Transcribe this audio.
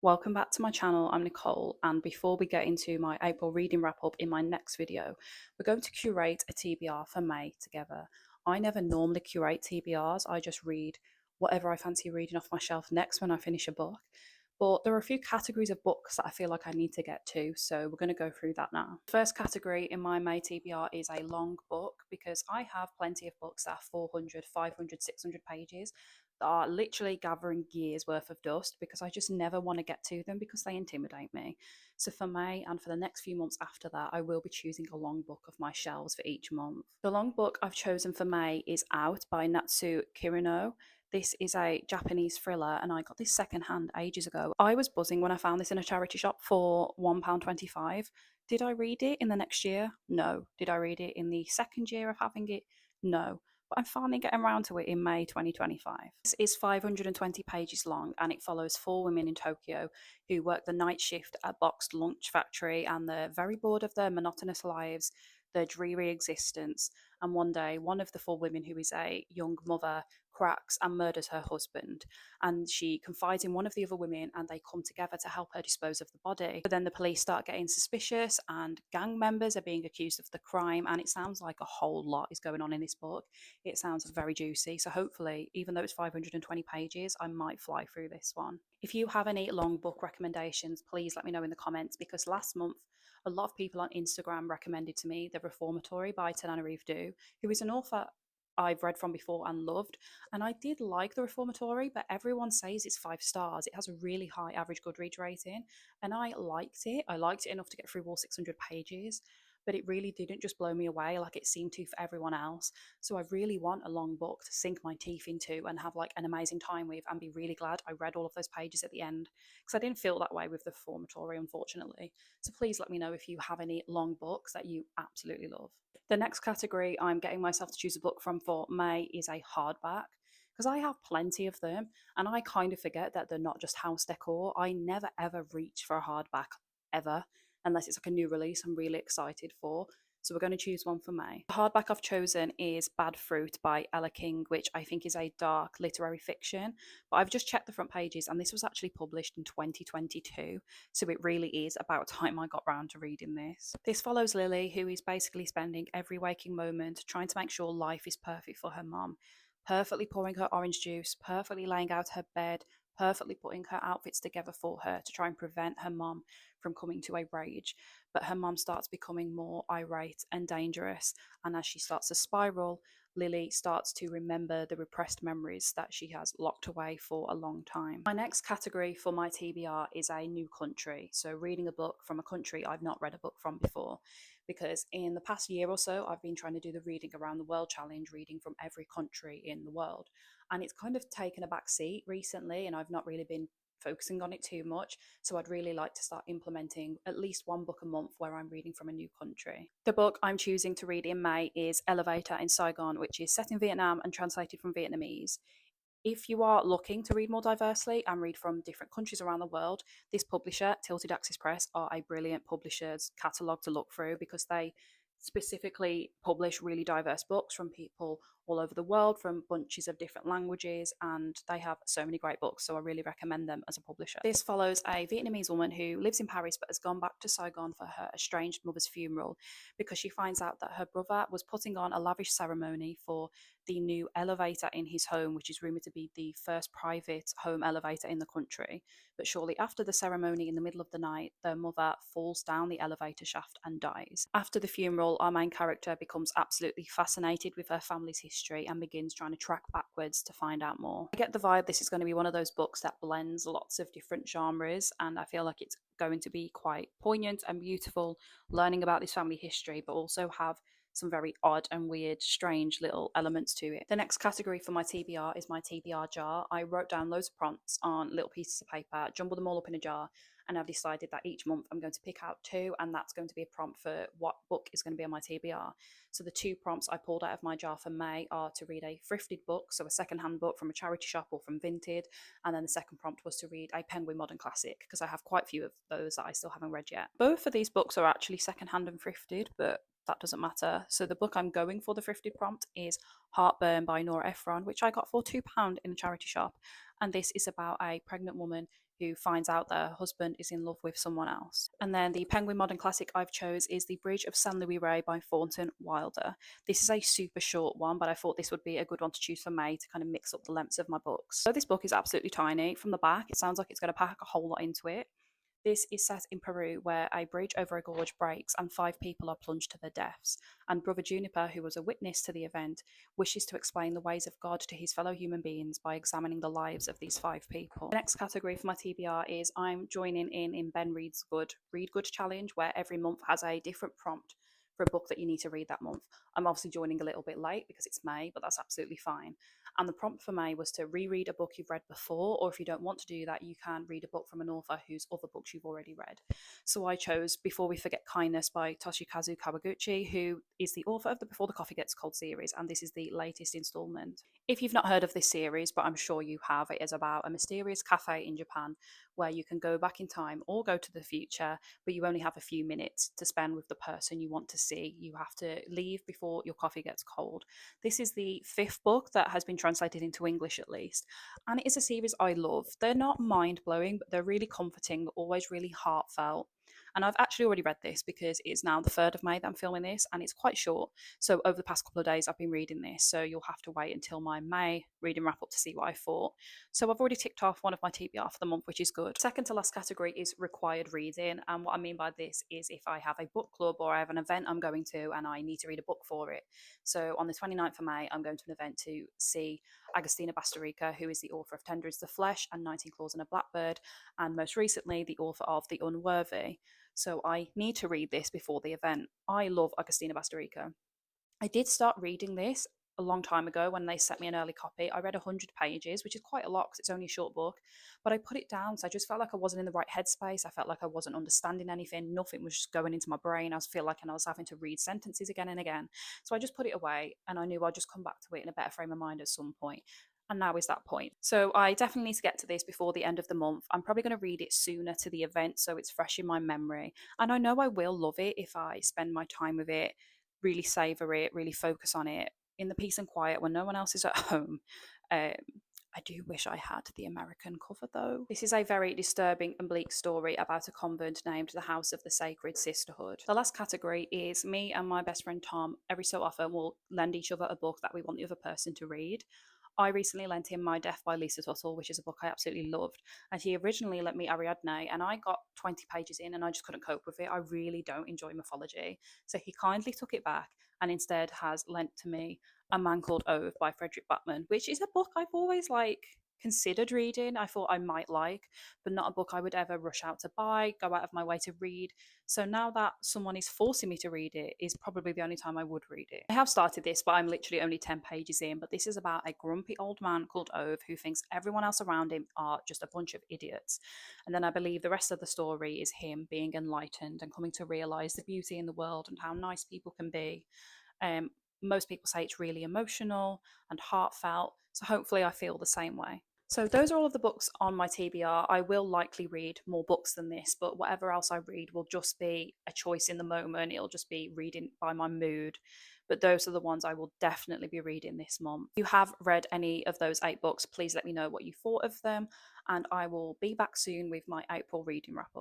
Welcome back to my channel. I'm Nicole, and before we get into my April reading wrap up in my next video, we're going to curate a TBR for May together. I never normally curate TBRs, I just read whatever I fancy reading off my shelf next when I finish a book. But there are a few categories of books that I feel like I need to get to, so we're going to go through that now. First category in my May TBR is a long book because I have plenty of books that are 400, 500, 600 pages that are literally gathering years worth of dust because I just never want to get to them because they intimidate me. So for May and for the next few months after that, I will be choosing a long book of my shelves for each month. The long book I've chosen for May is Out by Natsu Kirino. This is a Japanese thriller and I got this secondhand ages ago. I was buzzing when I found this in a charity shop for £1.25. Did I read it in the next year? No. Did I read it in the second year of having it? No. But I'm finally getting around to it in May 2025. This is 520 pages long and it follows four women in Tokyo who work the night shift at a boxed lunch factory and they're very bored of their monotonous lives, their dreary existence. And one day, one of the four women, who is a young mother, cracks and murders her husband. And she confides in one of the other women and they come together to help her dispose of the body. But then the police start getting suspicious and gang members are being accused of the crime. And it sounds like a whole lot is going on in this book. It sounds very juicy. So hopefully, even though it's 520 pages, I might fly through this one. If you have any long book recommendations, please let me know in the comments because last month, a lot of people on Instagram recommended to me The Reformatory by Tananarive Due, who is an author I've read from before and loved. And I did like The Reformatory, but everyone says it's 5 stars. It has a really high average Goodreads rating, and I liked it. I liked it enough to get through all 600 pages, but it really didn't just blow me away like it seemed to for everyone else. So I really want a long book to sink my teeth into and have like an amazing time with and be really glad I read all of those pages at the end, because I didn't feel that way with The Reformatory, unfortunately. So please let me know if you have any long books that you absolutely love. The next category I'm getting myself to choose a book from for May is a hardback because I have plenty of them and I kind of forget that they're not just house decor. I never ever reach for a hardback ever unless it's like a new release I'm really excited for. So we're going to choose one for May. The hardback I've chosen is Bad Fruit by Ella King, which I think is a dark literary fiction. But I've just checked the front pages and this was actually published in 2022. So it really is about time I got round to reading this. This follows Lily, who is basically spending every waking moment trying to make sure life is perfect for her mum. Perfectly pouring her orange juice, perfectly laying out her bed, perfectly putting her outfits together for her to try and prevent her mum from coming to a rage. But her mum starts becoming more irate and dangerous, and as she starts to spiral, Lily starts to remember the repressed memories that she has locked away for a long time. My next category for my TBR is a new country, so reading a book from a country I've not read a book from before, because in the past year or so I've been trying to do the Reading Around the World challenge, reading from every country in the world, and it's kind of taken a back seat recently and I've not really been focusing on it too much. So I'd really like to start implementing at least one book a month where I'm reading from a new country. The book I'm choosing to read in May is Elevator in Saigon, which is set in Vietnam and translated from Vietnamese. If you are looking to read more diversely and read from different countries around the world, this publisher, Tilted Axis Press, are a brilliant publisher's catalogue to look through because they specifically publish really diverse books from people all over the world, from bunches of different languages, and they have so many great books, so I really recommend them as a publisher. This follows a Vietnamese woman who lives in Paris but has gone back to Saigon for her estranged mother's funeral because she finds out that her brother was putting on a lavish ceremony for the new elevator in his home, which is rumoured to be the first private home elevator in the country. But shortly after the ceremony, in the middle of the night, their mother falls down the elevator shaft and dies. After the funeral, our main character becomes absolutely fascinated with her family's history and begins trying to track backwards to find out more. I get the vibe this is going to be one of those books that blends lots of different genres, and I feel like it's going to be quite poignant and beautiful, learning about this family history, but also have some very odd and weird, strange little elements to it. The next category for my TBR is my TBR jar. I wrote down loads of prompts on little pieces of paper, jumbled them all up in a jar, and I've decided that each month I'm going to pick out two, and that's going to be a prompt for what book is going to be on my TBR. So the two prompts I pulled out of my jar for May are to read a thrifted book, so a secondhand book from a charity shop or from Vinted, and then the second prompt was to read a Penguin Modern Classic, because I have quite a few of those that I still haven't read yet. Both of these books are actually secondhand and thrifted, but that doesn't matter. So the book I'm going for the thrifted prompt is Heartburn by Nora Ephron, which I got for £2 in a charity shop. And this is about a pregnant woman who finds out that her husband is in love with someone else. And then the Penguin Modern Classic I've chose is The Bridge of San Louis Ray by Thornton Wilder. This is a super short one, but I thought this would be a good one to choose for May to kind of mix up the lengths of my books. So this book is absolutely tiny. From the back, it sounds like it's going to pack a whole lot into it. This is set in Peru, where a bridge over a gorge breaks and 5 people are plunged to their deaths. And Brother Juniper, who was a witness to the event, wishes to explain the ways of God to his fellow human beings by examining the lives of these 5 people. The next category for my TBR is I'm joining in Ben Reads Good Read Good Challenge, where every month has a different prompt for a book that you need to read that month. I'm obviously joining a little bit late because it's May, but that's absolutely fine. And the prompt for May was to reread a book you've read before, or if you don't want to do that, you can read a book from an author whose other books you've already read. So I chose Before We Forget Kindness by Toshikazu Kawaguchi, who is the author of the Before the Coffee Gets Cold series, and this is the latest installment. If you've not heard of this series, but I'm sure you have, it is about a mysterious cafe in Japan where you can go back in time or go to the future, but you only have a few minutes to spend with the person you want to see. You have to leave before your coffee gets cold. This is the 5th book that has been translated into English, at least, and it is a series I love. They're not mind-blowing, but they're really comforting, always really heartfelt. And I've actually already read this because it's now the 3rd of May that I'm filming this, and it's quite short. So over the past couple of days, I've been reading this. So you'll have to wait until my May reading wrap up to see what I thought. So I've already ticked off one of my TBR for the month, which is good. Second to last category is required reading. And what I mean by this is if I have a book club or I have an event I'm going to and I need to read a book for it. So on the 29th of May, I'm going to an event to see Agostina Bastarrica, who is the author of Tender is the Flesh and 19 Claws and a Blackbird, and most recently the author of The Unworthy. So I need to read this before the event. I love Agostina Bastarrica. I did start reading this a long time ago when they sent me an early copy. I read 100 pages, which is quite a lot because it's only a short book, but I put it down because I just felt like I wasn't in the right headspace. I felt like I wasn't understanding anything. Nothing was just going into my brain. I feel like I was having to read sentences again and again. So I just put it away and I knew I'd just come back to it in a better frame of mind at some point. And now is that point. So I definitely need to get to this before the end of the month. I'm probably going to read it sooner to the event so it's fresh in my memory. And I know I will love it if I spend my time with it, really savor it, really focus on it in the peace and quiet when no one else is at home. I do wish I had the American cover though. This is a very disturbing and bleak story about a convent named the House of the Sacred Sisterhood. The last category is me and my best friend Tom every so often will lend each other a book that we want the other person to read. I recently lent him My Death by Lisa Tuttle, which is a book I absolutely loved. And he originally lent me Ariadne, and I got 20 pages in and I just couldn't cope with it. I really don't enjoy mythology. So he kindly took it back and instead has lent to me A Man Called Ove by Frederick Backman, which is a book I've always considered reading. I thought I might like, but not a book I would ever rush out to buy, go out of my way to read. So now that someone is forcing me to read it is probably the only time I would read it. I have started this, but I'm literally only 10 pages in. But this is about a grumpy old man called Ove who thinks everyone else around him are just a bunch of idiots. And then I believe the rest of the story is him being enlightened and coming to realize the beauty in the world and how nice people can be. Most people say it's really emotional and heartfelt, so hopefully I feel the same way. So those are all of the books on my TBR. I will likely read more books than this, but whatever else I read will just be a choice in the moment. It'll just be reading by my mood. But those are the ones I will definitely be reading this month. If you have read any of those 8 books, please let me know what you thought of them, and I will be back soon with my April reading wrap up.